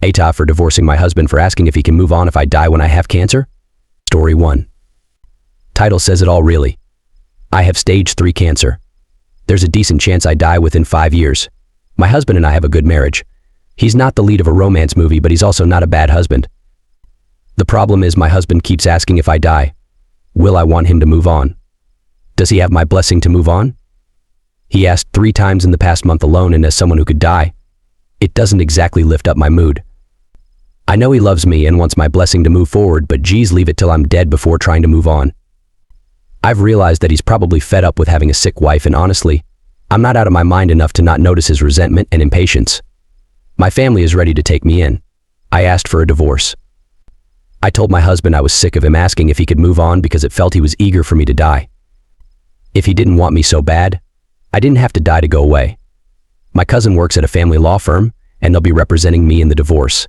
AITAH for divorcing my husband for asking if he can move on if I die when I have cancer? Story 1. Title says it all really. I have stage 3 cancer. There's a decent chance I die within 5 years. My husband and I have a good marriage. He's not the lead of a romance movie, but he's also not a bad husband. The problem is my husband keeps asking if I die, will I want him to move on? Does he have my blessing to move on? He asked 3 times in the past month alone, and as someone who could die, it doesn't exactly lift up my mood. I know he loves me and wants my blessing to move forward, but geez, leave it till I'm dead before trying to move on. I've realized that he's probably fed up with having a sick wife, and honestly, I'm not out of my mind enough to not notice his resentment and impatience. My family is ready to take me in. I asked for a divorce. I told my husband I was sick of him asking if he could move on because it felt he was eager for me to die. If he didn't want me so bad, I didn't have to die to go away. My cousin works at a family law firm, and they'll be representing me in the divorce.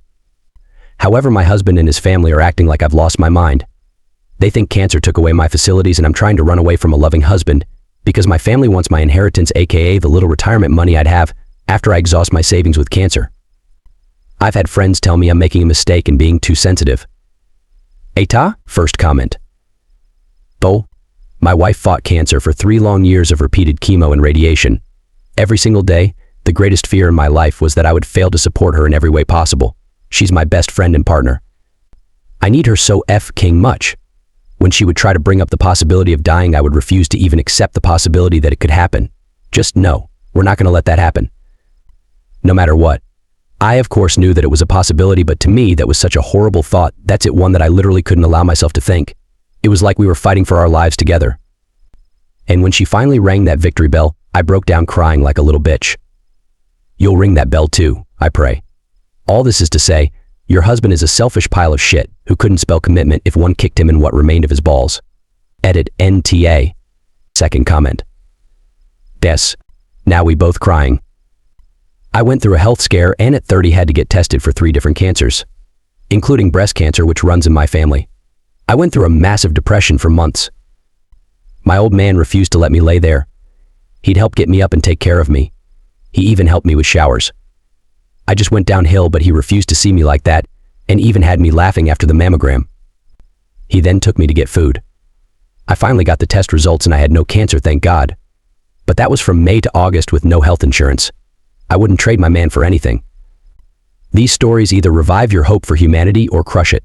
However, my husband and his family are acting like I've lost my mind. They think cancer took away my facilities and I'm trying to run away from a loving husband because my family wants my inheritance, aka the little retirement money I'd have after I exhaust my savings with cancer. I've had friends tell me I'm making a mistake and being too sensitive. AITAH? First comment. Though, my wife fought cancer for 3 long years of repeated chemo and radiation. Every single day, the greatest fear in my life was that I would fail to support her in every way possible. She's my best friend and partner. I need her so f***ing much. When she would try to bring up the possibility of dying, I would refuse to even accept the possibility that it could happen. Just no, we're not going to let that happen. No matter what. I, of course, knew that it was a possibility, but to me, that was such a horrible thought. That's it, one that I literally couldn't allow myself to think. It was like we were fighting for our lives together. And when she finally rang that victory bell, I broke down crying like a little bitch. You'll ring that bell too, I pray. All this is to say, your husband is a selfish pile of shit who couldn't spell commitment if one kicked him in what remained of his balls. Edit NTA. Second comment. Des. Now we both crying. I went through a health scare and at 30 had to get tested for 3 different cancers, including breast cancer, which runs in my family. I went through a massive depression for months. My old man refused to let me lay there. He'd help get me up and take care of me. He even helped me with showers. I just went downhill, but he refused to see me like that and even had me laughing after the mammogram. He then took me to get food. I finally got the test results and I had no cancer, thank God. But that was from May to August with no health insurance. I wouldn't trade my man for anything. These stories either revive your hope for humanity or crush it.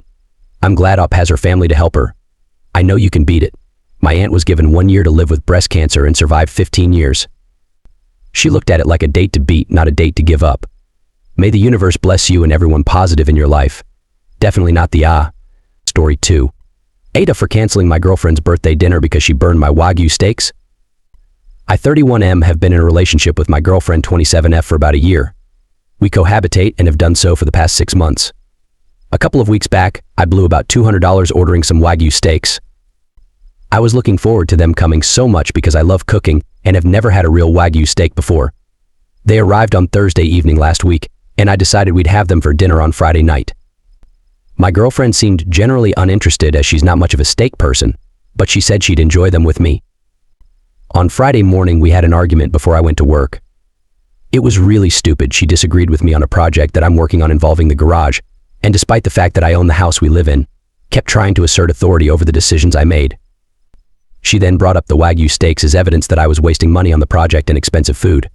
I'm glad Op has her family to help her. I know you can beat it. My aunt was given 1 year to live with breast cancer and survived 15 years. She looked at it like a date to beat, not a date to give up. May the universe bless you and everyone positive in your life. Definitely not the Story 2. AITAH for canceling my girlfriend's birthday dinner because she burned my Wagyu steaks. I 31M have been in a relationship with my girlfriend 27F for about a year. We cohabitate and have done so for the past 6 months. A couple of weeks back, I blew about $200 ordering some Wagyu steaks. I was looking forward to them coming so much because I love cooking and have never had a real Wagyu steak before. They arrived on Thursday evening last week, and I decided we'd have them for dinner on Friday night. My girlfriend seemed generally uninterested as she's not much of a steak person, but she said she'd enjoy them with me. On Friday morning, we had an argument before I went to work. It was really stupid. She disagreed with me on a project that I'm working on involving the garage, and despite the fact that I own the house we live in, kept trying to assert authority over the decisions I made. She then brought up the Wagyu steaks as evidence that I was wasting money on the project and expensive food.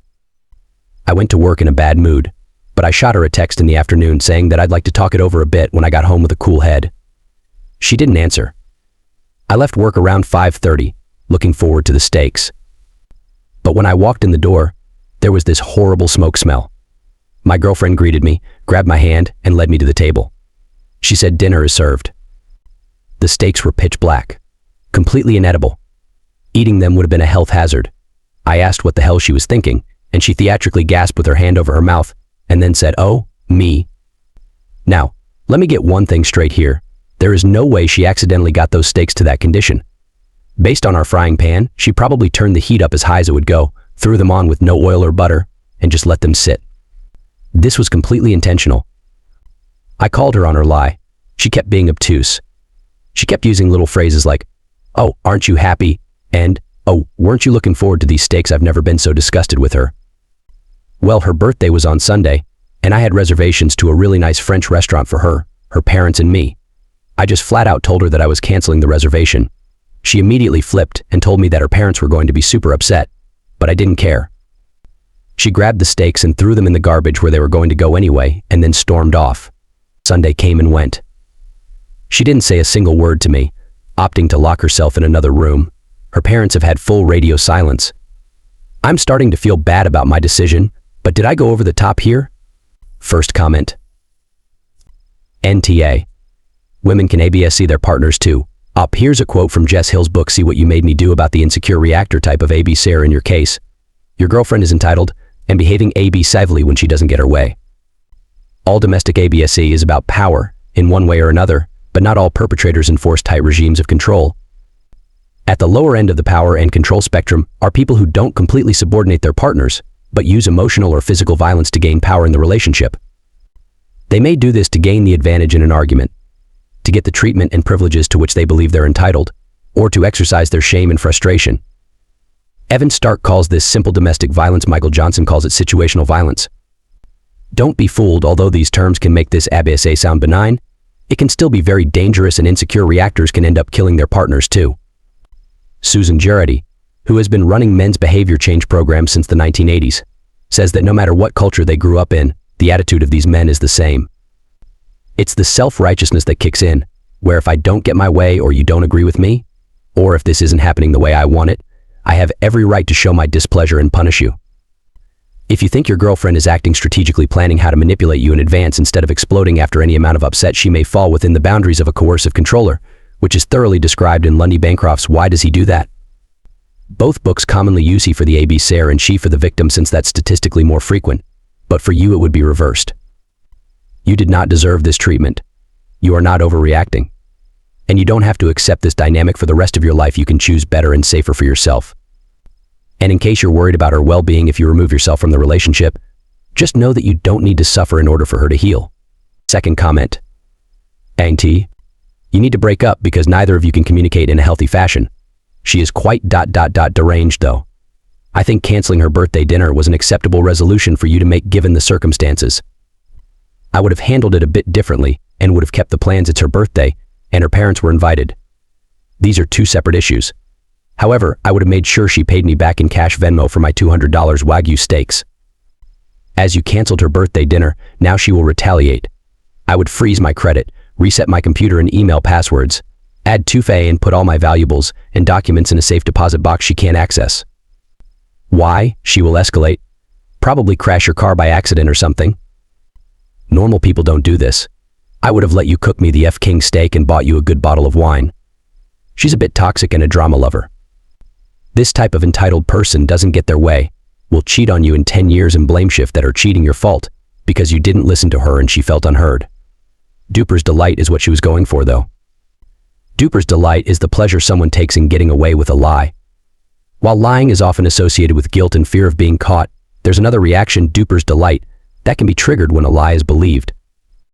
I went to work in a bad mood, but I shot her a text in the afternoon saying that I'd like to talk it over a bit when I got home with a cool head. She didn't answer. I left work around 5:30, looking forward to the steaks. But when I walked in the door, there was this horrible smoke smell. My girlfriend greeted me, grabbed my hand, and led me to the table. She said dinner is served. The steaks were pitch black, completely inedible. Eating them would have been a health hazard. I asked what the hell she was thinking, and she theatrically gasped with her hand over her mouth, and then said, "Oh, me." Now, let me get one thing straight here. There is no way she accidentally got those steaks to that condition. Based on our frying pan, she probably turned the heat up as high as it would go, threw them on with no oil or butter, and just let them sit. This was completely intentional. I called her on her lie. She kept being obtuse. She kept using little phrases like, "Oh, aren't you happy?" and, "Oh, weren't you looking forward to these steaks?" I've never been so disgusted with her. Well, her birthday was on Sunday, and I had reservations to a really nice French restaurant for her, her parents, and me. I just flat out told her that I was canceling the reservation. She immediately flipped and told me that her parents were going to be super upset, but I didn't care. She grabbed the steaks and threw them in the garbage where they were going to go anyway, and then stormed off. Sunday came and went. She didn't say a single word to me, opting to lock herself in another room. Her parents have had full radio silence. I'm starting to feel bad about my decision, but did I go over the top here? First comment. NTA. Women can ABS-C their partners too. Up, here's a quote from Jess Hill's book, See What You Made Me Do, about the insecure reactor type of ABCer in your case. Your girlfriend is entitled and behaving abusively when she doesn't get her way. All domestic ABS-C is about power, in one way or another, but not all perpetrators enforce tight regimes of control. At the lower end of the power and control spectrum are people who don't completely subordinate their partners, but use emotional or physical violence to gain power in the relationship. They may do this to gain the advantage in an argument, to get the treatment and privileges to which they believe they're entitled, or to exercise their shame and frustration. Evan Stark calls this simple domestic violence. Michael Johnson calls it situational violence. Don't be fooled. Although these terms can make this ABS-A sound benign, it can still be very dangerous, and insecure reactors can end up killing their partners too. Susan Jarity, who has been running men's behavior change programs since the 1980s, says that no matter what culture they grew up in, the attitude of these men is the same. It's the self-righteousness that kicks in, where if I don't get my way, or you don't agree with me, or if this isn't happening the way I want it, I have every right to show my displeasure and punish you. If you think your girlfriend is acting strategically, planning how to manipulate you in advance instead of exploding after any amount of upset, she may fall within the boundaries of a coercive controller, which is thoroughly described in Lundy Bancroft's Why Does He Do That? Both books commonly use he for the ABCer and she for the victim, since that's statistically more frequent, but for you it would be reversed. You did not deserve this treatment. You are not overreacting. And you don't have to accept this dynamic for the rest of your life. You can choose better and safer for yourself. And in case you're worried about her well-being if you remove yourself from the relationship, just know that you don't need to suffer in order for her to heal. Second comment. AITAH. You need to break up because neither of you can communicate in a healthy fashion. She is quite deranged though. I think canceling her birthday dinner was an acceptable resolution for you to make given the circumstances. I would have handled it a bit differently and would have kept the plans. It's her birthday, and her parents were invited. These are two separate issues. However, I would have made sure she paid me back in cash Venmo for my $200 Wagyu steaks. As you canceled her birthday dinner, now she will retaliate. I would freeze my credit, reset my computer and email passwords, add 2FA and put all my valuables and documents in a safe deposit box she can't access. Why? She will escalate. Probably crash your car by accident or something. Normal people don't do this. I would have let you cook me the F-King steak and bought you a good bottle of wine. She's a bit toxic and a drama lover. This type of entitled person doesn't get their way, will cheat on you in 10 years and blame shift that her cheating your fault because you didn't listen to her and she felt unheard. Duper's delight is what she was going for though. Duper's delight is the pleasure someone takes in getting away with a lie. While lying is often associated with guilt and fear of being caught, there's another reaction, Duper's delight, that can be triggered when a lie is believed.